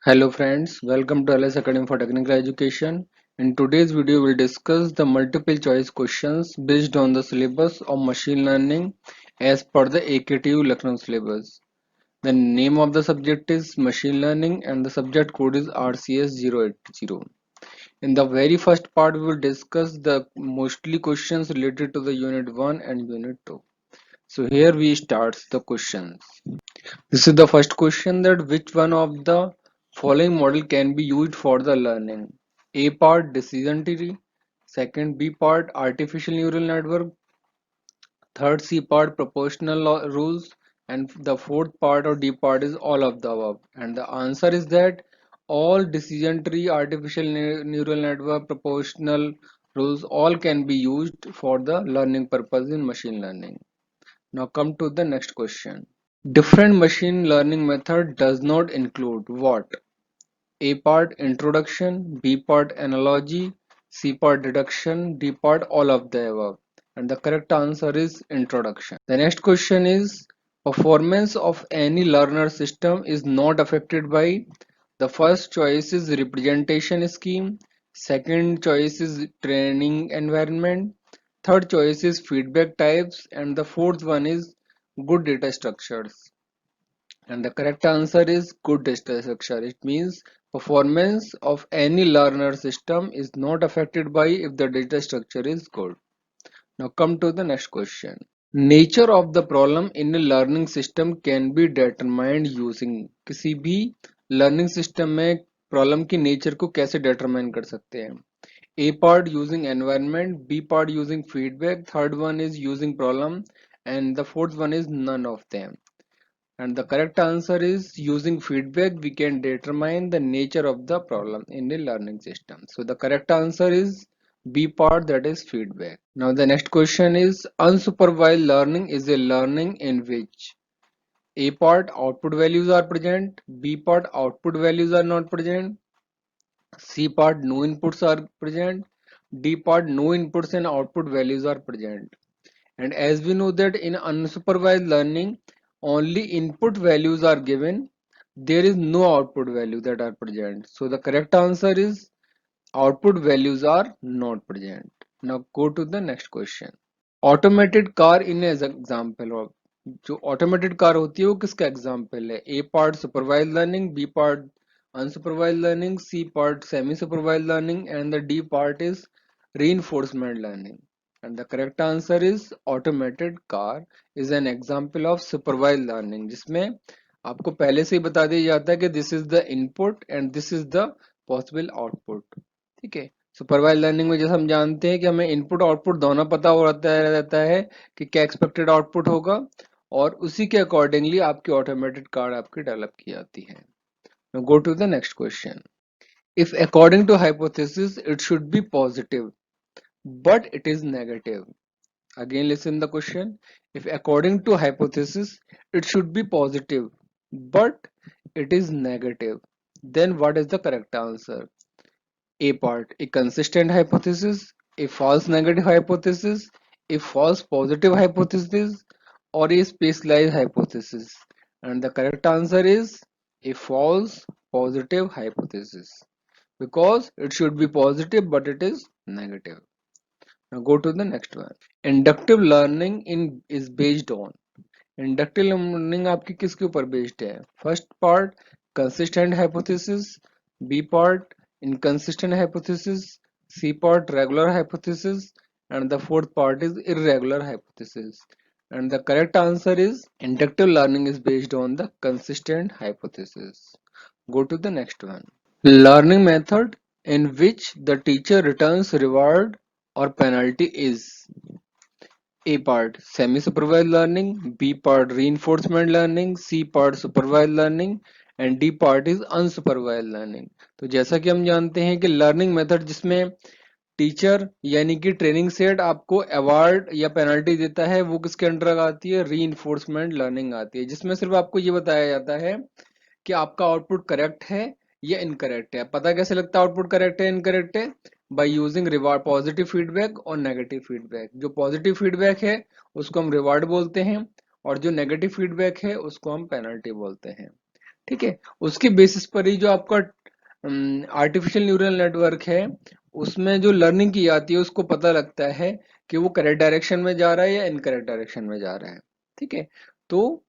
Hello friends, welcome to LS Academy for Technical Education. In today's video, we'll discuss the multiple choice questions based on the syllabus of machine learning as per the AKTU Lucknow syllabus. The name of the subject is machine learning and the subject code is RCS080. In the very first part, we will discuss the mostly questions related to the Unit 1 and Unit 2. So here we start the questions. This is the first question, that which one of the following model can be used for the learning? A part decision tree, second B part artificial neural network, third C part proportional rules, and the fourth part or D part is all of the above. And the answer is that all decision tree, artificial neural network, proportional rules all can be used for the learning purpose in machine learning. Now come to the next question. Different machine learning method does not include what? A part introduction, B part analogy, C part deduction, D part all of the above. And the correct answer is introduction. The next question is performance of any learner system is not affected by. The first choice is representation scheme, second choice is training environment, third choice is feedback types, and the fourth one is good data structures. And the correct answer is good data structure. It means performance of any learner system is not affected by if the data structure is good. Now come to the next question. Nature of the problem in a learning system can be determined using. किसी भी learning system में problem की nature को कैसे determine कर सकते हैं? A part using environment, B part using feedback, third one is using problem, and the fourth one is none of them. And the correct answer is using feedback we can determine the nature of the problem in the learning system. So the correct answer is B part, that is feedback. Now the next question is unsupervised learning is a learning in which A part output values are present, B part output values are not present, C part no inputs are present, D part no inputs and output values are present. And as we know that in unsupervised learning, only input values are given. There is no output value that are present. So the correct answer is output values are not present. Now go to the next question. Automated car in as example of, जो automated car होती है वो किसका example है? A part supervised learning, B part unsupervised learning, C part semi supervised learning, and the D part is reinforcement learning. And the correct answer is automated car is an example of supervised learning, जिसमें आपको पहले से ही बता दिया जाता है कि this is the input and this is the possible output. ठीक है, सुपरवाइज लर्निंग में जैसे हम जानते हैं कि हमें इनपुट आउटपुट दोनों पता हो रहता है कि क्या एक्सपेक्टेड आउटपुट होगा, और उसी के अकॉर्डिंगली आपकी ऑटोमेटेड कार्ड आपकी डेवलप की जाती है. Now go to the next question. If according to hypothesis it should be positive but it is negative. Again listen the question. If according to hypothesis it should be positive but it is negative, then what is the correct answer? A part, a consistent hypothesis, a false negative hypothesis, a false positive hypothesis, or a specialized hypothesis. And the correct answer is a false positive hypothesis, because it should be positive but it is negative. Now go to the next one. Inductive learning in is based on. Inductive learning आपकी किसके ऊपर based है? First part consistent hypothesis, B part inconsistent hypothesis, C part regular hypothesis, and the fourth part is irregular hypothesis. And the correct answer is inductive learning is based on the consistent hypothesis. Go to the next one. Learning method in which the teacher returns reward or penalty is. A part semi-supervised learning, B part reinforcement learning, C part supervised learning, and D part is unsupervised learning. तो जैसा कि हम जानते हैं कि learning method जिसमें teacher यानी कि ट्रेनिंग सेट आपको अवार्ड या पेनल्टी देता है, वो किसके अंडर आती है? रीइंफोर्समेंट लर्निंग आती है, जिसमें सिर्फ आपको ये बताया जाता है कि आपका आउटपुट करेक्ट है या इनकरेक्ट है. पता कैसे लगता है आउटपुट करेक्ट है इनकरेक्ट है? By using reward, positive feedback और नेगेटिव फीडबैक. जो पॉजिटिव फीडबैक है उसको हम रिवार्ड बोलते हैं, और जो नेगेटिव फीडबैक है उसको हम पेनल्टी बोलते हैं. ठीक है। उसके बेसिस पर ही जो आपका आर्टिफिशियल न्यूरल नेटवर्क है उसमें जो लर्निंग की जाती है उसको पता लगता है कि वो करेक्ट डायरेक्शन में जा रहा है या इनकरेक्ट डायरेक्शन में जा रहा है। ठीक है। तो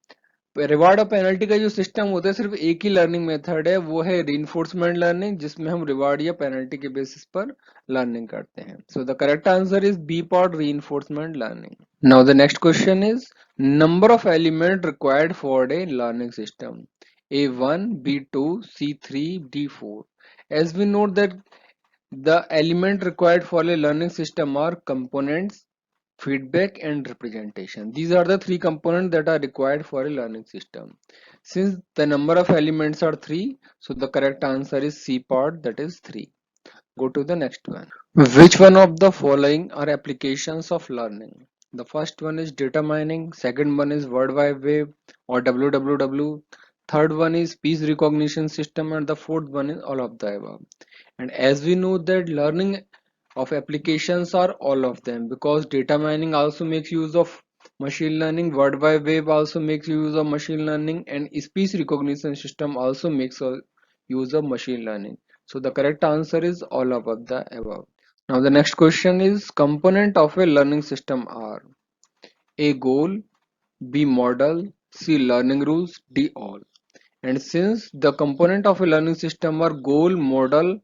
रिवार्ड और पेनल्टी का जो सिस्टम होता है सिर्फ एक ही लर्निंग मेथड है, वो है रीइंफोर्समेंट लर्निंग, जिसमें हम रिवार्ड या पेनल्टी के बेसिस पर लर्निंग करते हैं। So the correct answer is B part, reinforcement learning. Now the next question is number of element required for a learning system, A1, B2, C3, D4. As we know that the element required for a learning system are components, feedback and representation. These are the three components that are required for a learning system. Since the number of elements are 3, so the correct answer is C part, that is 3. Go to the next one. Which one of the following are applications of learning? The first one is data mining, second one is World Wide Web or WWW, third one is speech recognition system, and the fourth one is all of the above. And as we know that learning of applications are all of them, because data mining also makes use of machine learning, World Wide Web also makes use of machine learning, and speech recognition system also makes use of machine learning. So the correct answer is all of the above. Now the next question is component of a learning system are A goal, B model, C learning rules, D all. And since the component of a learning system are goal, model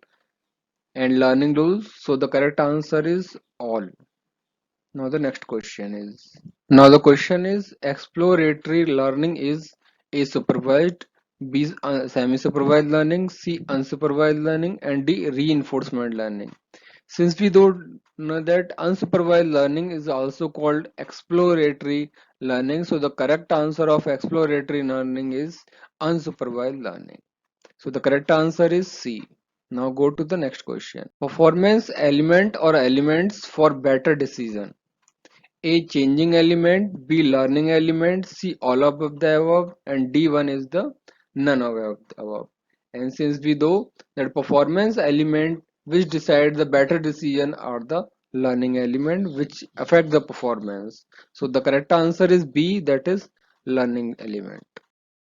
and learning rules, so the correct answer is all. Now the question is exploratory learning is A supervised, B semi-supervised learning, C unsupervised learning, and D reinforcement learning. Since we don't know that unsupervised learning is also called exploratory learning, so the correct answer of exploratory learning is unsupervised learning. So the correct answer is C. Now go to the next question. Performance element or elements for better decision. A changing element, B learning element, C all of the above, and D one is the none of the above. And since we know that performance element which decide the better decision are the learning element which affect the performance. So the correct answer is B, that is learning element.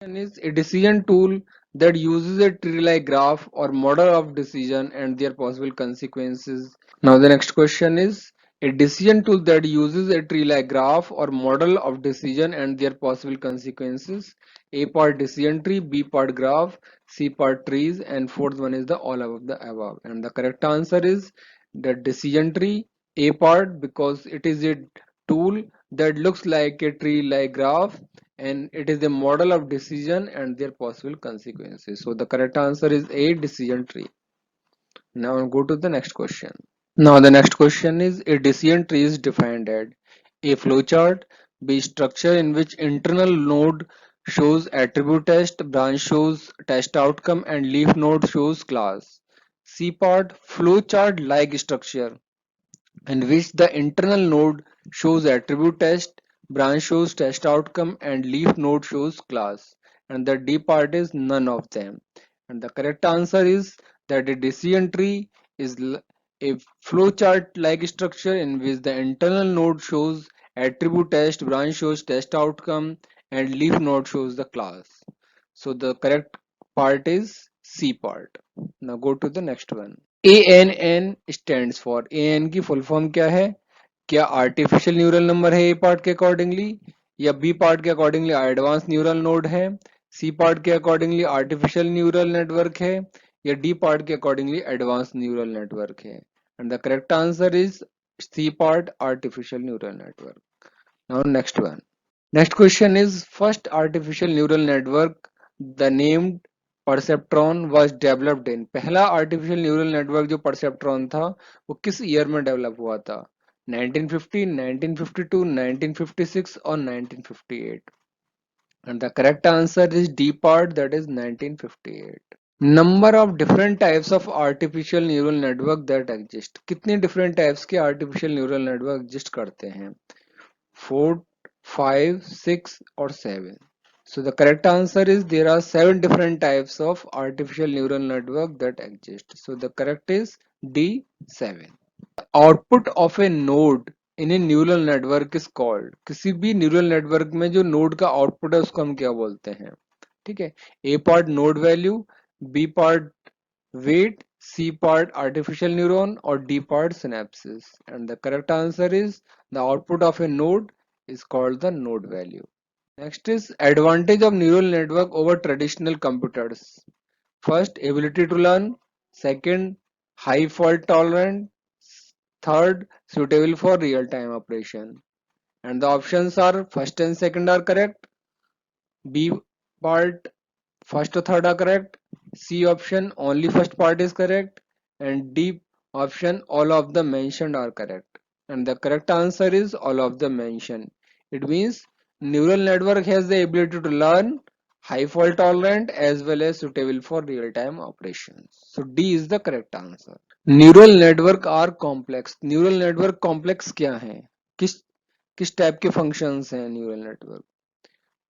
Is a decision tool that uses a tree-like graph or model of decision and their possible consequences. Now the next question is a decision tool that uses a tree-like graph or model of decision and their possible consequences. A part decision tree, B part graph, C part trees, and fourth one is the all of the above. And the correct answer is the decision tree, A part, because it is a tool that looks like a tree-like graph and it is a model of decision and their possible consequences. So the correct answer is A, decision tree. Now go to the next question. Now the next question is a decision tree is defined as a flowchart, B structure in which internal node shows attribute test, branch shows test outcome, and leaf node shows class. C part flowchart like structure in which the internal node shows attribute test, branch shows test outcome, and leaf node shows class. And the D part is none of them. And the correct answer is that a decision tree is a flowchart like structure in which the internal node shows attribute test, branch shows test outcome, and leaf node shows the class. So the correct part is C part. Now go to the next one. ANN stands for AN की full form क्या है? क्या artificial neural number है A part के accordingly, या B part के accordingly advance neural node है, C part के अकॉर्डिंगली आर्टिफिशियल न्यूरल नेटवर्क है, या डी पार्ट के अकॉर्डिंगली एडवांस न्यूरल नेटवर्क है? And the correct answer is C part, artificial neural network. Now next one. Next question is first artificial neural network the named perceptron was developed in. पहला artificial neural network जो perceptron था वो किस year में develop हुआ था? 1950, 1952, 1956 और 1958. And the correct answer is D part, that is 1958. Number of different types of artificial neural network that exist. कितने different types के artificial neural network exist करते हैं? 4, 5, 6 or 7. So the correct answer is there are 7 different types of artificial neural network that exist. So the correct is D, 7. Output of a node in a neural network is called. किसी भी neural network में जो node का output है उसको हम क्या बोलते हैं? ठीक है। A part node value, B part weight, C part artificial neuron, or D part synapses. And the correct answer is the output of a node is called the node value. Next is advantage of neural network over traditional computers. First, ability to learn. Second, high fault tolerant. Third, suitable for real time operation. And the options are first and second are correct. B part first or third are correct. C option only first part is correct. And D option all of the mentioned are correct. And the correct answer is all of the mentioned. It means neural network has the ability to learn, high fault tolerant as well as suitable for real time operations. So D is the correct answer. Neural network are complex. Neural network complex क्या है, किस किस type के functions हैं neural network?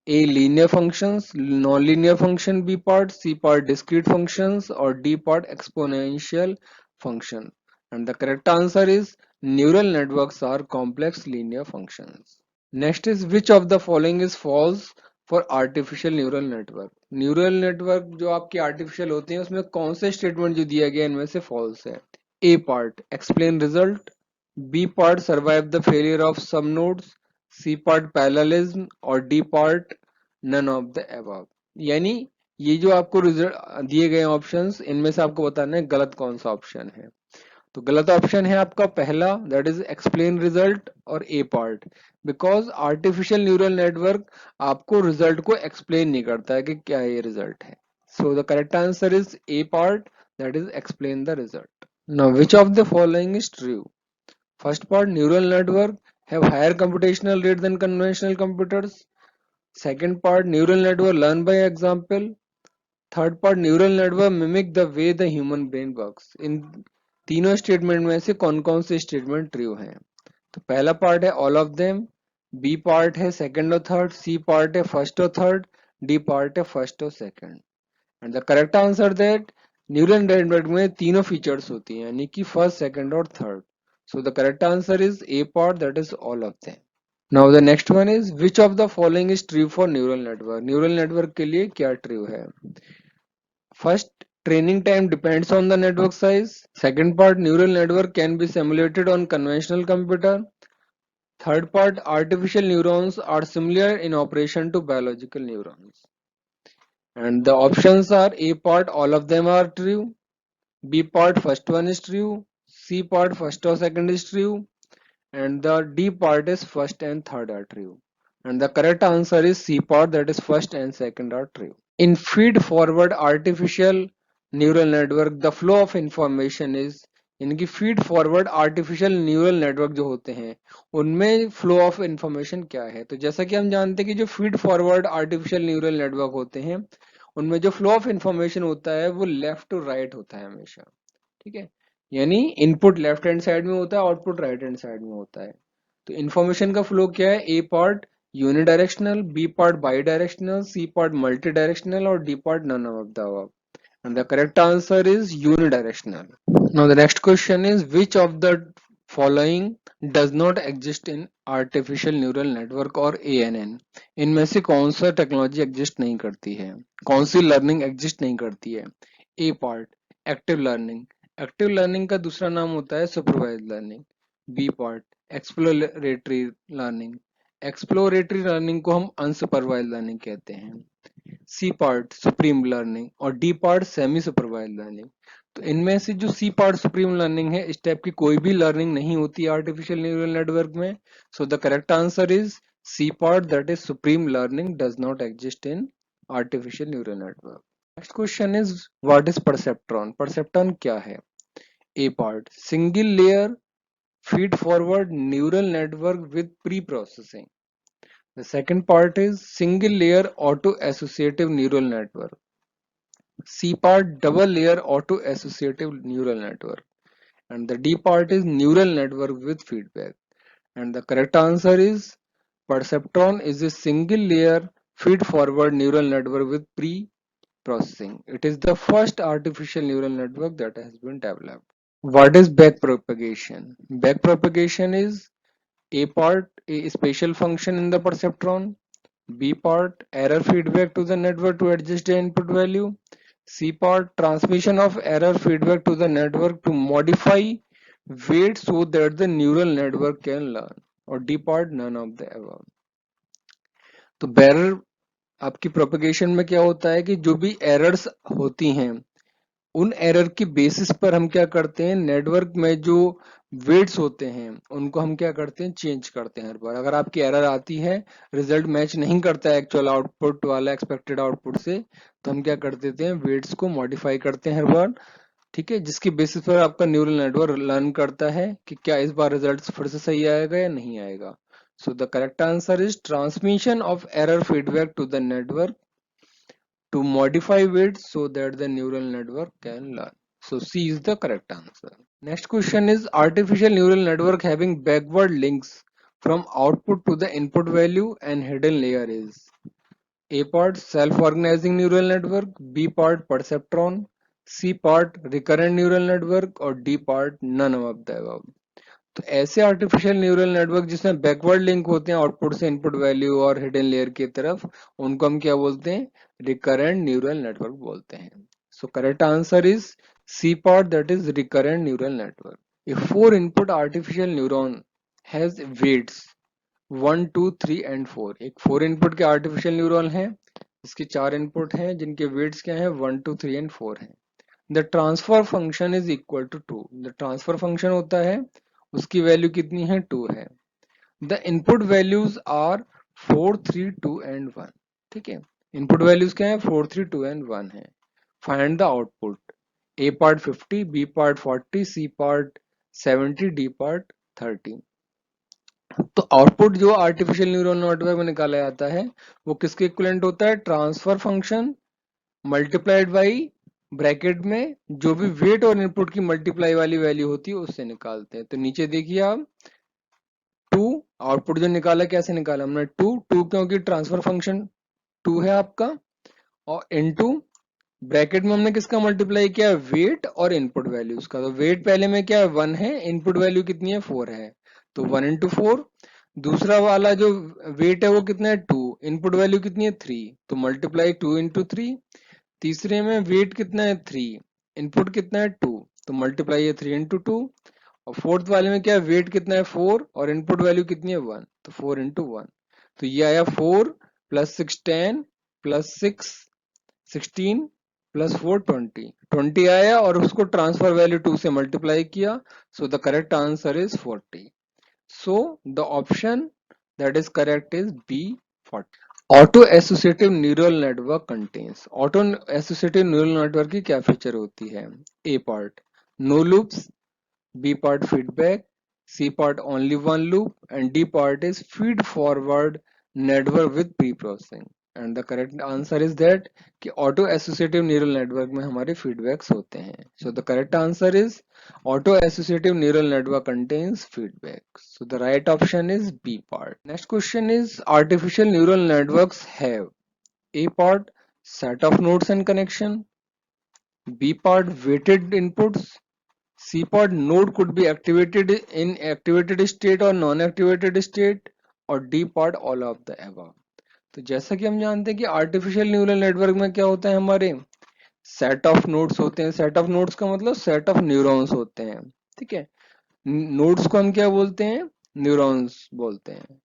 A linear functions, non-linear function, B part, C part discrete functions, or D part exponential function. And the correct answer is neural networks are complex linear functions. Next is which of the following is false for artificial neural network? Neural network जो आपके artificial होते हैं उसमें कौन से statement जो दिया गया इनमें से फॉल्स है? A part explain result, B part survive the failure of some nodes, C part parallelism और D part none of the above। यानी ये जो आपको रिजल्ट दिए गए ऑप्शंस इनमें से आपको बताना है गलत कौन सा ऑप्शन है। तो गलत ऑप्शन है आपका पहला, दैट इज एक्सप्लेन रिजल्ट और A part, because artificial neural network आपको रिजल्ट को एक्सप्लेन नहीं करता है कि क्या ये रिजल्ट है। So the correct answer is A part, that is explain the result. Now which of the following is true? First part neural network have higher computational rate than conventional computers. Second part neural network learn by example. Third part neural network mimic the way the human brain works. इन तीनों statement में से कौन कौन से statement true हैं? तो पहला part है all of them, B part है सेकंड और थर्ड, सी पार्ट है फर्स्ट और थर्ड, डी पार्ट है फर्स्ट और second. And the correct answer that neural network में तीनों फीचर्स होती हैं यानी कि फर्स्ट सेकंड और third. So the correct answer is A part, that is all of them. Now the next one is which of the following is true for neural network? Neural network के लिए क्या true है? First, training time depends on the network size. Second part, neural network can be simulated on conventional computer. Third part, artificial neurons are similar in operation to biological neurons. And the options are A part, all of them are true. B part, first one is true. C part, first or second is true. And the D part is first and third are true. And the correct answer is C part, that is first and second are true. In feed-forward artificial neural network, the flow of information is, इनकी feed forward artificial neural network जो होते हैं उनमें flow of information क्या है? तो जैसा कि हम जानते हैं कि जो feed forward artificial neural network होते हैं उनमें जो फ्लो ऑफ इंफॉर्मेशन होता है वो लेफ्ट टू राइट होता है हमेशा। ठीक है, यानी इनपुट लेफ्ट हैंड साइड में होता है, आउटपुट राइट हैंड साइड में होता है। तो इंफॉर्मेशन का फ्लो क्या है? A part unidirectional, B part bidirectional, C part multidirectional or D part none of the above. And the correct answer is unidirectional. Now the next question is which of the following does not exist in artificial neural network or ANN? इनमें से कौन सा technology exist नहीं करती है, कौन सी learning exist नहीं करती है? A part active learning, active learning का दूसरा नाम होता है supervised learning. B part exploratory learning, exploratory learning को हम अनसुपरवाइज्ड लर्निंग कहते हैं। सी पार्ट सुप्रीम लर्निंग और D part semi supervised learning. तो इनमें से जो सी पार्ट सुप्रीम लर्निंग है इस टाइप की कोई भी लर्निंग नहीं होती आर्टिफिशियल न्यूरल नेटवर्क में। So the correct answer is C part, that is supreme learning does not exist in artificial neural network. Next question is what is perceptron? Perceptron क्या है? A part single layer feed forward neural network with pre-processing. The second part is single layer auto associative neural network. C part double layer auto associative neural network. And the D part is neural network with feedback. And the correct answer is perceptron is a single layer feed forward neural network with pre-processing. It is the first artificial neural network that has been developed. What is backpropagation? Backpropagation is A part a special function in the perceptron. B part, error feedback to the network to adjust the input value. C part, transmission of error feedback to the network to modify weight so that the neural network can learn. और D part, none of the above. तो bearer आपकी propagation में क्या होता है कि जो भी एरर्स होती हैं उन एरर की बेसिस पर हम क्या करते हैं, नेटवर्क में जो वेट्स होते हैं उनको हम क्या करते हैं, चेंज करते हैं हर बार। अगर आपकी एरर आती है, रिजल्ट मैच नहीं करता है एक्चुअल आउटपुट वाला एक्सपेक्टेड आउटपुट से, तो हम क्या कर देते हैं, वेट्स को मॉडिफाई करते हैं हर बार। ठीक है, जिसकी बेसिस पर आपका न्यूरल नेटवर्क लर्न करता है कि क्या इस बार रिजल्ट फिर से सही आएगा या नहीं आएगा। So the correct answer is transmission of error feedback to the network to modify weights so that the neural network can learn. So C is the correct answer. Next question is artificial neural network having backward links from output to the input value and hidden layer is A part self-organizing neural network, B part perceptron, C part recurrent neural network और D part none of the above. तो ऐसे artificial neural network जिसमें backward link होते हैं output से input value और hidden layer की तरफ, उनको हम क्या बोलते हैं, रिकरेंट न्यूरल नेटवर्क बोलते हैं। So correct answer is C part, that is recurrent neural network. A 4 input artificial neuron has weights 1 2 3 and 4। एक 4 इनपुट के आर्टिफिशियल न्यूरॉन है, इसके 4 इनपुट हैं जिनके वेट्स क्या है, 1 2 3 एंड 4 है। The transfer function is equal to 2। The transfer function होता है, उसकी वैल्यू कितनी है, 2 है। The input values are 4 3 2 and 1। ठीक है, इनपुट वैल्यूज क्या है, 4 3 2 एंड 1 है। Find the output, A part 50, B part 40, C part 70, D part 30। तो आउटपुट जो आर्टिफिशियल न्यूरल नेटवर्क में निकाला जाता है वो किसके इक्विवेलेंट होता है, transfer function multiplied by bracket में जो भी वेट और इनपुट की मल्टीप्लाई वाली वैल्यू होती है उससे निकालते हैं। तो नीचे देखिए आप, 2 आउटपुट जो निकाला, कैसे निकाला हमने, 2 क्योंकि ट्रांसफर फंक्शन 2 है आपका, और इनटू ब्रैकेट में हमने किसका मल्टीप्लाई किया, वेट और इनपुट वैल्यूज का। तो वेट पहले में क्या है, 1 है, इनपुट वैल्यू कितनी है, 4 है, तो 1 इंटू 4। दूसरा वाला जो वेट है वो कितना है, 2, इनपुट वैल्यू कितनी है, 3, तो मल्टीप्लाई 2 इंटू 3। तीसरे में वेट कितना है, 3, इनपुट कितना है, 2, तो मल्टीप्लाई है 3 इंटू 2। और फोर्थ वाले में क्या है, वेट कितना है, 4, और इनपुट वैल्यू कितनी है, 1, तो 4 इंटू 1। तो ये आया 4 प्लस 6 10 प्लस 6 16 प्लस 4 20, 20 आया और उसको ट्रांसफर वैल्यू 2 से मल्टीप्लाई किया। So the correct answer is 40। So the option that is correct is B, 40। Auto associative neural network contains, auto associative neural network की क्या फीचर होती है, A part no loops, B part feedback, C part only one loop, and D part is feed forward network with pre-processing. And the correct answer is that कि auto associative neural network में हमारे feedbacks होते हैं। So the correct answer is auto associative neural network contains feedback. So the right option is B part. Next question is artificial neural networks have A part set of nodes and connection, B part weighted inputs, C pod node could be activated in activated state or non-activated state, और D pod all of the above। तो जैसा कि हम जानते हैं कि artificial neural network में क्या होता है, हमारे सेट ऑफ नोड्स होते हैं। सेट ऑफ नोड्स का मतलब सेट ऑफ न्यूरॉन्स होते हैं। ठीक है, नोड्स को हम क्या बोलते हैं, न्यूरॉन्स बोलते हैं।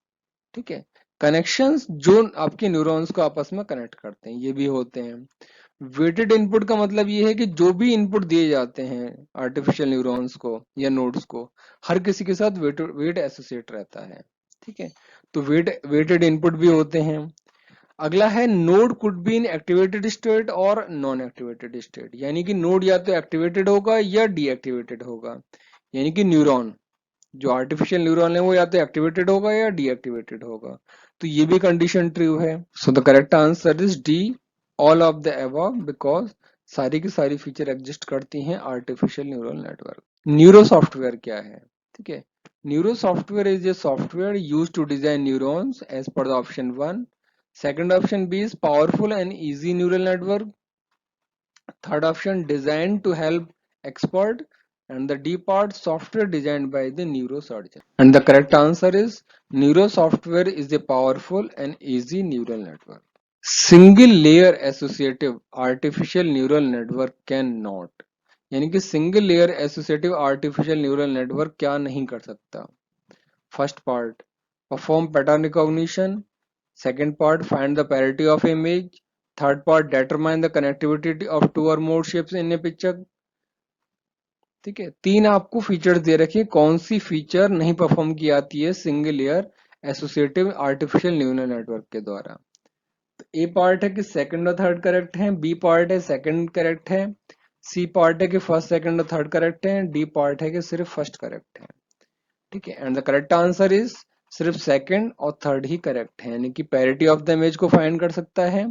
ठीक है, कनेक्शंस जो आपके न्यूरॉन्स को आपस में कनेक्ट करते हैं, ये भी होते हैं। वेटेड इनपुट का मतलब ये है कि जो भी इनपुट दिए जाते हैं आर्टिफिशियल न्यूरॉन्स को या नोड्स को, हर किसी के साथ वेट एसोसिएट रहता है। ठीक है, तो वेटेड इनपुट भी होते हैं। अगला है node could be in activated state और नॉन एक्टिवेटेड स्टेट, यानी कि नोड या तो एक्टिवेटेड होगा या डीएक्टिवेटेड होगा। यानी कि न्यूरॉन, जो आर्टिफिशियल न्यूरॉन है वो या तो एक्टिवेटेड होगा या डीएक्टिवेटेड होगा। तो ये भी कंडीशन ट्रू है। So the correct answer is D, all of the above, because सारी की सारी फीचर एग्जिस्ट करती हैं artificial neural network. Neuro software क्या है, ठीक है, neuro software is a software use to design neurons as per the option 1। Second option B is powerful and easy neural network. Third option design to help expert, and the D part software designed by the neurosurgeon. And the correct answer is neuro software is a powerful and easy neural network. Single layer associative artificial neural network cannot, यानी कि single layer associative artificial neural network क्या नहीं कर सकता? First part perform pattern recognition, second part find the parity of image, third part determine the connectivity of two और more shapes इन ए picture. ठीक है, तीन आपको फीचर्स दे रखी, कौन सी फीचर नहीं परफॉर्म की जाती है single layer associative artificial neural network के द्वारा? तो ए पार्ट है कि सेकंड और थर्ड करेक्ट है, बी पार्ट है सेकंड करेक्ट है, सी पार्ट है कि फर्स्ट सेकंड और थर्ड करेक्ट है, डी पार्ट है कि सिर्फ फर्स्ट करेक्ट है। ठीक है, and the correct answer is सिर्फ सेकंड और थर्ड ही करेक्ट है, यानी कि पैरिटी ऑफ द इमेज को फाइंड कर सकता है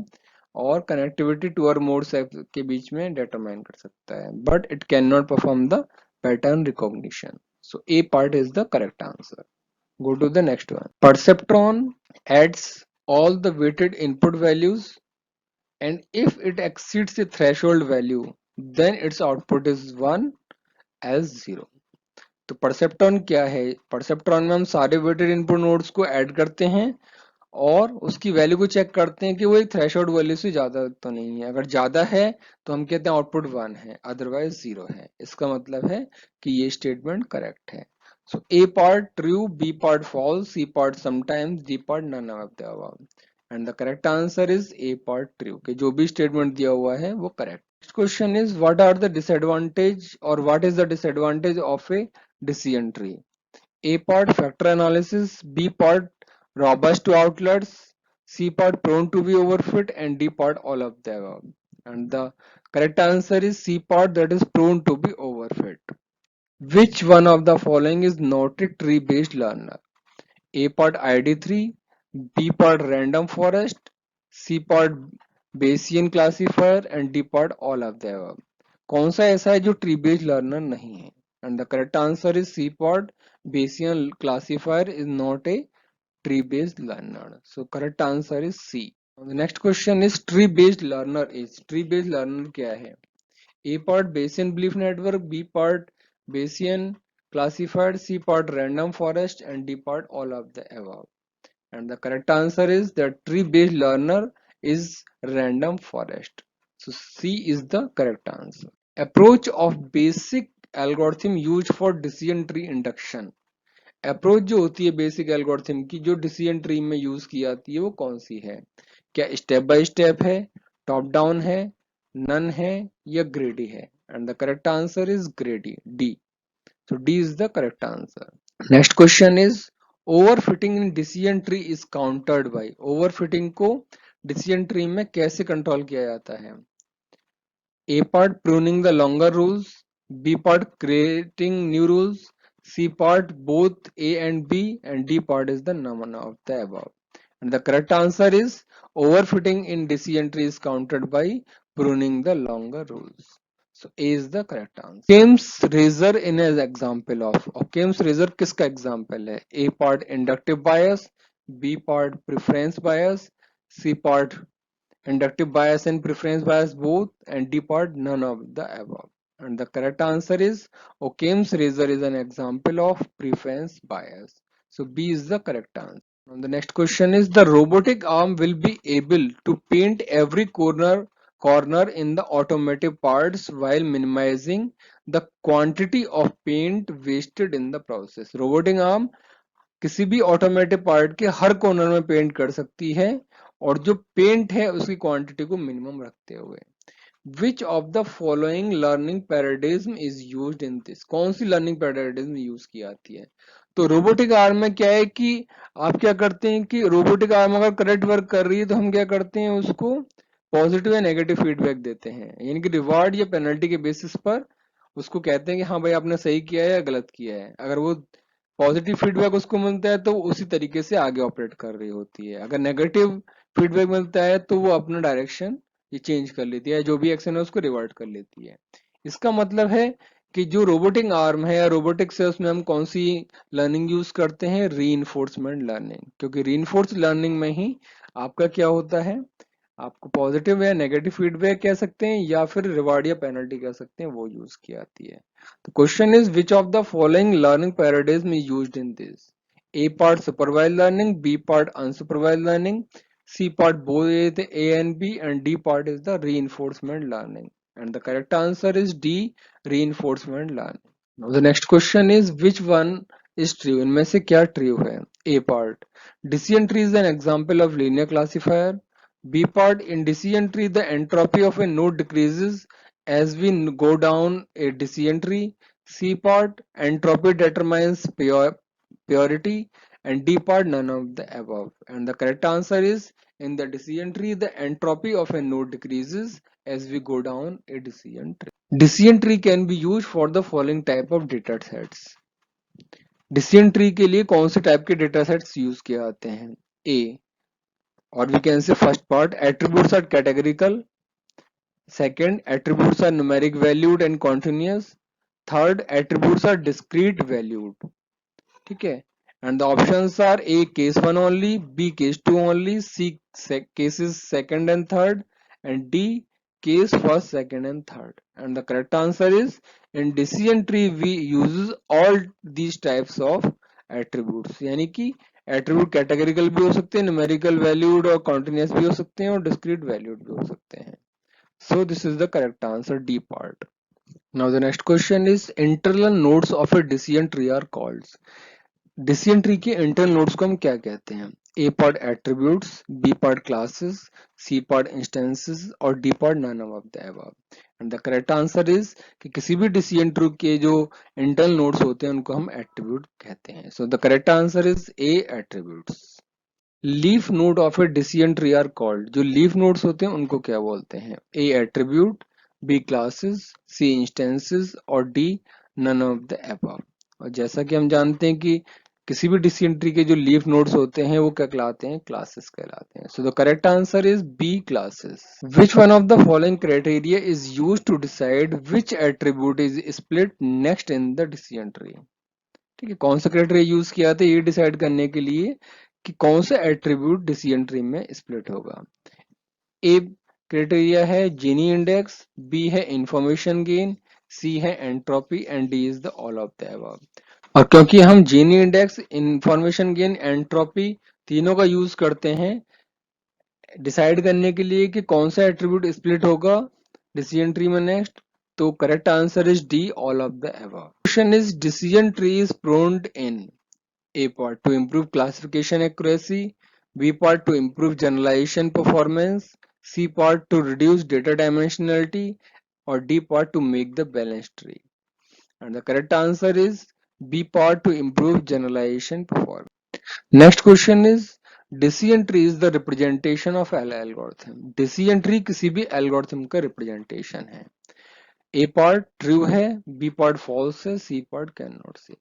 और कनेक्टिविटी टू और मोर के बीच में डिटरमाइन कर सकता है, but it can not perform the pattern recognition. So A part is the correct answer. Go to the next one. Perceptron adds all the weighted input values, and if it exceeds the threshold value, then its output is 1 as 0. तो perceptron क्या है? Perceptron में हम सारे weighted input nodes को add करते हैं और उसकी वैल्यू को चेक करते हैं कि वो एक थ्रेशोल्ड वैल्यू से ज्यादा तो नहीं है। अगर ज्यादा है तो हम कहते हैं आउटपुट 1 है, अदरवाइज 0 है। इसका मतलब है कि ये स्टेटमेंट करेक्ट है। So A part true, B part false, C part sometimes, D part none of the above, and the correct answer is A part true, कि जो भी स्टेटमेंट दिया हुआ है वो correct. Next question is what are the disadvantage और what is the disadvantage of a decision tree? A part factor analysis, B part robust to outliers, C part prone to be overfit, and D part all of the above. And the correct answer is C part, that is prone to be overfit. Which one of the following is not a tree based learner? A part ID3, B part random forest, C part Bayesian classifier, and D part all of the above. कौन सा ऐसा है जो tree based learner नहीं है? And the correct answer is C part. Bayesian classifier is not a tree based learner. So correct answer is C. The next question is tree based learner is. Tree based learner क्या है? A part Bayesian belief network, B part Bayesian classifier, C part random forest, and D part all of the above. And the correct answer is the tree based learner is random forest. So C is the correct answer. Approach of basic algorithm used for decision tree induction. Approach जो होती है basic algorithm की जो decision tree में use की जाती है वो कौन सी है? क्या स्टेप बाय स्टेप है, टॉप डाउन है, नन है या ग्रेडी है? And the correct answer is greedy, D. So D is the correct answer. Next question is overfitting in decision tree is countered by. Overfitting को decision tree में कैसे control किया जाता है? A part pruning the longer rules, B part creating new rules, C part both A and B, and D part is the none of the above. And the correct answer is overfitting in decision tree is countered by pruning the longer rules. So A is the correct answer. Occam's razor in an example of. Occam's razor किसका example है? A part inductive bias, B part preference bias, C part inductive bias and preference bias both, and D part none of the above. And the correct answer is Occam's razor is an example of preference bias. So B is the correct answer. And the next question is the robotic arm will be able to paint every corner in the automotive parts while minimizing the quantity of paint wasted in the process. Robotic arm किसी भी automatic part के हर corner में paint कर सकती है और जो paint है उसकी क्वांटिटी को मिनिमम रखते हुए. विच of the following learning paradigm is used in this? कौन सी लर्निंग पैराडिज्म यूज की जाती है? तो रोबोटिक आर्म में क्या है कि आप क्या करते हैं कि रोबोटिक आर्म अगर करेक्ट वर्क कर रही है तो हम क्या करते हैं उसको पॉजिटिव या नेगेटिव फीडबैक देते हैं, यानी कि रिवार्ड या पेनल्टी के बेसिस पर उसको कहते हैं कि हाँ भाई आपने सही किया है या गलत किया है. अगर वो पॉजिटिव फीडबैक उसको मिलता है तो उसी तरीके से आगे ऑपरेट कर रही होती है. अगर नेगेटिव फीडबैक मिलता है तो वो अपना डायरेक्शन ये चेंज कर लेती है, जो भी एक्शन है उसको रिवर्ट कर लेती है. इसका मतलब है कि जो रोबोटिक आर्म है या रोबोटिक्स है उसमें हम कौन सी लर्निंग यूज करते हैं? Reinforcement learning. क्योंकि रीइंफोर्स लर्निंग में ही आपका क्या होता है, आपको पॉजिटिव या नेगेटिव फीडबैक कह सकते हैं या फिर रिवार्ड या पेनल्टी कह सकते हैं, वो यूज की आती है। तो question is which of the following learning paradigm is used in this? A part supervised learning, B part unsupervised learning, C part both A and B, and D part is the reinforcement learning, and the correct answer is D, reinforcement learning. Now the next question is which one is true? इनमें से क्या true है? A part, decision tree is an example of linear classifier. B part, in decision tree the entropy of a node decreases as we go down a decision tree. C part, entropy determines purity, and D part, none of the above. And the correct answer is in the decision tree the entropy of a node decreases as we go down a decision tree. Decision tree can be used for the following type of data sets. Decision tree के लिए कौन से type के data sets use किए जाते हैं? A, or we can say first part, attributes are categorical. Second, attributes are numeric valued and continuous. Third, attributes are discrete valued. ठीक है, and the options are A, case 1 only, B, case 2 only, C, cases second and third, and D, case first, second and third. And the correct answer is in decision tree we uses all these types of attributes. यानी कि attribute categorical भी हो सकते हैं, numerical valued और continuous भी हो सकते हैं और डिस्क्रीट वैल्यूड भी हो सकते हैं. So this is the correct answer, D part. Now the next question is internal nodes of a decision tree are called. Decision tree के इंटरनल नोड्स को हम क्या कहते हैं? A part attributes, B part classes, C part instances और D part none of the above. And the correct answer is कि किसी भी डिसीजन ट्री के जो इंटरनल नोड्स होते हैं उनको हम एट्रीब्यूट कहते हैं. So the correct answer is A, attributes. Leaf node of a decision tree are called. जो लीफ नोड्स होते हैं उनको क्या बोलते हैं? A attribute, B classes, C instances और D none of the above. और जैसा कि हम जानते हैं कि किसी भी डिसीजन ट्री के जो लीफ नोड्स होते हैं वो क्या कहलाते हैं? क्लासेस कहलाते हैं. So the correct answer is B, classes. Which one of the following criteria is used to decide which attribute is split next in the decision tree? ठीक है, कौन सा क्राइटेरिया यूज किया था ये डिसाइड करने के लिए कि कौन सा एट्रीब्यूट डिसीजन ट्री में स्प्लिट होगा? ए क्राइटेरिया है जीनी इंडेक्स, बी है इंफॉर्मेशन गेन, सी है entropy and D is the all of the above. और क्योंकि हम जीनी इंडेक्स, इंफॉर्मेशन गेन, एंट्रोपी तीनों का यूज करते हैं डिसाइड करने के लिए कि कौन सा एट्रीब्यूट स्प्लिट होगा डिसीजन ट्री में नेक्स्ट, तो correct answer is D, all of the above. Question is decision tree is pruned in A part to improve classification accuracy, B part to improve generalization performance, C part to reduce data dimensionality, or D part to make the balanced tree. And the correct answer is B part, to improve generalization performance. Next question is decision tree is the representation of algorithm. Decision tree किसी भी algorithm का representation है. A part true है, B part false है, C part cannot say.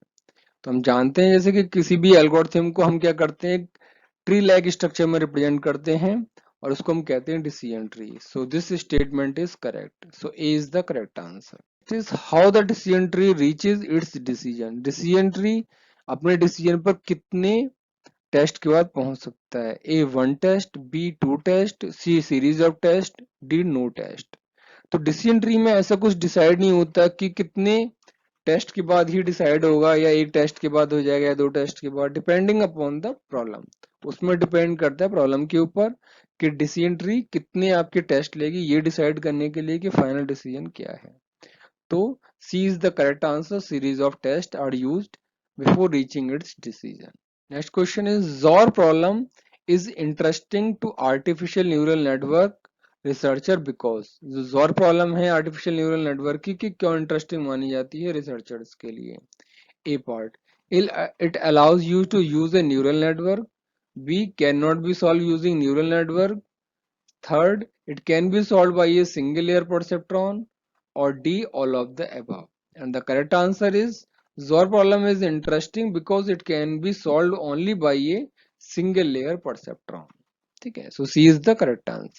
तो हम जानते हैं जैसे कि किसी भी एल्गोरिथम को हम क्या करते हैं, ट्री लाइक स्ट्रक्चर में रिप्रेजेंट करते हैं और उसको हम कहते हैं decision tree. So this statement is correct. So A is the correct answer. It is how the decision tree reaches its decision. Decision tree अपने डिसीजन पर कितने टेस्ट के बाद पहुंच सकता है? A 1 test, B 2 test, C series of test, D no test. तो decision tree में ऐसा कुछ डिसाइड नहीं होता कि कितने टेस्ट के बाद ही डिसाइड होगा या एक टेस्ट के बाद हो जाएगा या 2 टेस्ट के बाद, डिपेंडिंग अपॉन द प्रॉब्लम. उसमें डिपेंड करता है प्रॉब्लम के ऊपर कि डिसीजन ट्री कितने आपके टेस्ट लेगी ये डिसाइड करने के लिए कि फाइनल डिसीजन क्या है. तो C is the correct answer. Series of test are used before reaching its decision. Next question is XOR problem is interesting to artificial neural network researcher because. जो जॉर प्रॉब्लम है artificial neural network की क्यों interesting मानी जाती है researchers के लिए? A part, it allows you to use a neural network. B, can not be solve using neural network. Third, it can be solve by a single layer perceptron. और D, all of the above. And the correct answer is Zor problem is interesting because it can be solved only by a single layer perceptron. ठीक है, so C is the correct answer.